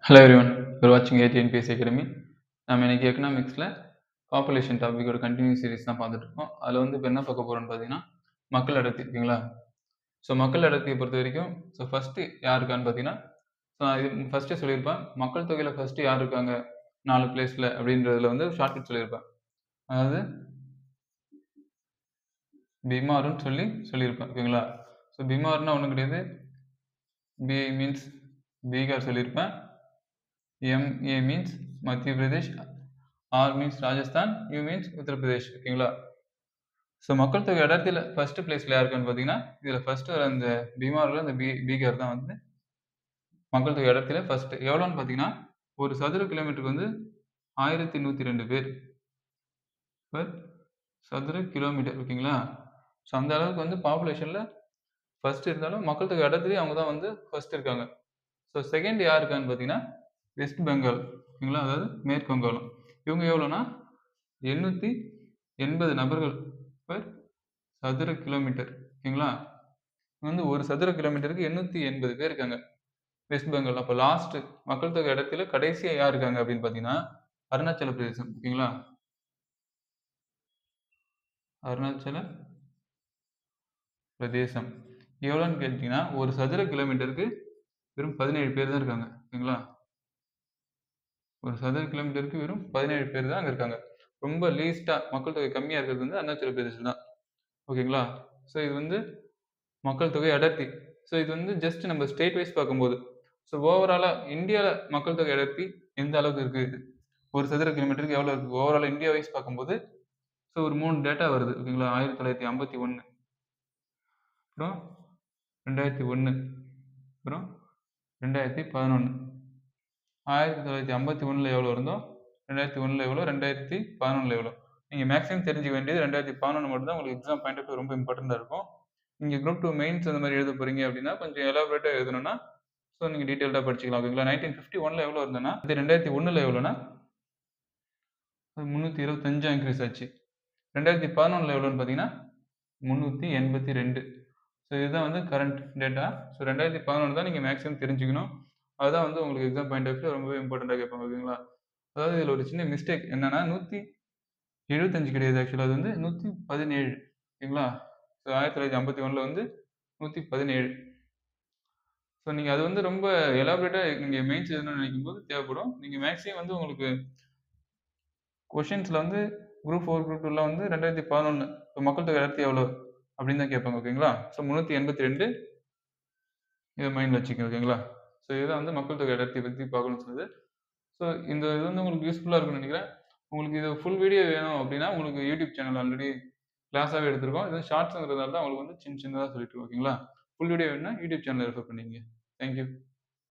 Hello everyone, you're watching ATNPS Academy. நம்ம இன்னைக்கு எக்கனாமிக்ஸில் population டாபிக்கோட continue series தான் பார்த்துட்டு இருக்கோம். அதில் வந்து இப்போ என்ன பார்க்க போகிறோம்னு பார்த்தீங்கன்னா மக்கள் அடர்த்தி இருக்குங்களா. ஸோ மக்கள் அடர்த்தியை பொறுத்த வரைக்கும் ஃபஸ்ட்டு யார் இருக்கான்னு பார்த்தீங்கன்னா, இது ஃபஸ்ட்டே சொல்லியிருப்பேன். மக்கள் தொகையில் ஃபஸ்ட்டு யார் இருக்காங்க 4 பிளேஸில் அப்படின்றதுல வந்து ஷார்ட்கட் சொல்லியிருப்பேன். அதாவது பிமாருன்னு சொல்லியிருப்பேன் ஓகேங்களா. ஸோ பிமார்னா ஒன்றும் கிடையாது. பி மீன்ஸ் பீகார் சொல்லியிருப்பேன். MA மீன்ஸ் மத்திய Pradesh, R means Rajasthan, U means Uttar Pradesh ஓகேங்களா. ஸோ மக்கள் தொகை அடர்த்தியில் ஃபஸ்ட்டு பிளேஸில் யாருக்குன்னு பார்த்தீங்கன்னா, இதில் ஃபஸ்ட்டு அந்த பீகாரில் அந்த பீகார் தான் வந்து மக்கள் தொகை அடர்த்தியில் ஃபஸ்ட்டு. எவ்வளோன்னு பார்த்தீங்கன்னா, ஒரு சதுர கிலோமீட்டருக்கு வந்து 1102 பேர் பர் சதுர கிலோமீட்டர் ஓகேங்களா. ஸோ அந்த அளவுக்கு வந்து பாப்புலேஷனில் ஃபஸ்ட்டு இருந்தாலும் மக்கள் தொகை அடர்த்திலே அவங்க தான் வந்து ஃபஸ்ட்டு இருக்காங்க. ஸோ செகண்ட் யார் இருக்கான்னு பார்த்தீங்கன்னா வெஸ்ட் பெங்கால் ஓகேங்களா, அதாவது மேற்கு வங்காளம். இவங்க எவ்வளோனா 880 நபர்கள் பர் சதுர கிலோமீட்டர் ஓகேங்களா. வந்து ஒரு சதுர கிலோமீட்டருக்கு 880 பேர் இருக்காங்க வெஸ்ட் பெங்கால். அப்போ லாஸ்ட் மக்கள் தொகை இடத்துல கடைசியாக யார் இருக்காங்க அப்படின்னு பார்த்தீங்கன்னா அருணாச்சல பிரதேசம் ஓகேங்களா. அருணாச்சல பிரதேசம் எவ்வளோன்னு கேட்டீங்கன்னா ஒரு சதுர கிலோமீட்டருக்கு வெறும் 17 பேர் தான் இருக்காங்க ஓகேங்களா. ஒரு சதுர கிலோமீட்டருக்கு வெறும் 17 பேர் தான் அங்கே இருக்காங்க. ரொம்ப லீஸ்ட்டாக மக்கள் தொகை கம்மியாக இருக்கிறது வந்து அருணாச்சல பிரதேசம் தான் ஓகேங்களா. ஸோ இது வந்து மக்கள் தொகை அடர்த்தி. ஸோ இது வந்து ஜஸ்ட் நம்ம ஸ்டேட் வைஸ் பார்க்கும்போது, ஸோ ஓவராலாக இந்தியாவில் மக்கள் தொகை அடர்த்தி எந்த அளவுக்கு இருக்குது, ஒரு சதுர கிலோமீட்டருக்கு எவ்வளோ இருக்குது ஓவரால் இந்தியா வைஸ் பார்க்கும்போது, ஸோ ஒரு 3 டேட்டா வருது ஓகேங்களா. 1951, அப்புறம் 2001, அப்புறம் 2011. 1951 எவ்வளோ இருந்தோ, 2001 எவ்வளோ, 2011 எவ்வளோ. நீங்கள் மேக்ஸிமம் தெரிஞ்சுக்க வேண்டியது 2011 மட்டும் தான் உங்களுக்கு எக்ஸாம் பாயிண்ட் ஆஃப் வியூ ரொம்ப இம்பார்ட்டண்ட்டாக இருக்கும். நீங்கள் குரூப் 2 மெயின்ஸ் அந்த மாதிரி எழுத போகிறீங்க அப்படின்னா கொஞ்சம் எலாபரேட்டாக எழுதணும்னா ஸோ நீங்கள் டீட்டெயில்டாக படிச்சுக்கலாம் ஓகேங்களா. 1951 எவ்வளோ இருந்ததுன்னா இது 2001 எவ்வளோனா 325 இன்க்ரீஸ் ஆச்சு. 2011 எவ்வளோன்னு பார்த்தீங்கன்னா 382. ஸோ இதுதான் வந்து கரண்ட் டேட்டா. ஸோ 2011 தான் நீங்கள் மேக்ஸிமம் தெரிஞ்சுக்கணும். அதுதான் வந்து உங்களுக்கு எக்ஸாம் பாயிண்ட் ஆஃப் வியூ ரொம்பவே இம்பார்ட்டண்ட்டாக கேட்பாங்க ஓகேங்களா. அதாவது இதில் ஒரு சின்ன மிஸ்டேக் என்னன்னா 175 கிடையாது, ஆக்சுவலாக அது வந்து 117 ஓகேங்களா. ஸோ 1951 வந்து 117. ஸோ நீங்கள் அது வந்து ரொம்ப எலாபரேட்டாக நீங்கள் மெயின்ஸ் எழுதணும்னு நினைக்கும் போது தேவைப்படும். நீங்கள் மேக்ஸிமம் வந்து உங்களுக்கு கொஷின்ஸில் வந்து குரூப் 4 குரூப் 2லாம் வந்து 2011 இப்போ மக்கள் தொகை அடர்த்தி எவ்வளோ அப்படின்னு தான் கேட்பாங்க ஓகேங்களா. ஸோ 382 இதை மைண்டில் வச்சுக்கோங்க ஓகேங்களா. ஸோ இதுதான் வந்து மக்கள் தொகை அடர்த்தியை பற்றி பார்க்கணும்னு சொன்னது. ஸோ இந்த இது வந்து உங்களுக்கு யூஸ்ஃபுல்லாக இருக்கும்னு நினைக்கிறேன். உங்களுக்கு இது ஃபுல் வீடியோ வேணும் அப்படின்னா உங்களுக்கு யூடியூப் சேனல் ஆல்ரெடி கிளாஸாகவே எடுத்திருக்கோம். இது ஷார்ட்ஸுங்கிறதால தான் உங்களுக்கு வந்து சின்னதாக சொல்லிட்டு இருக்கோம் ஓகேங்களா. ஃபுல் வீடியோ வேணும்னா யூடியூப் சேனலை ரெஃபர் பண்ணிக்கங்க. தேங்க்யூ.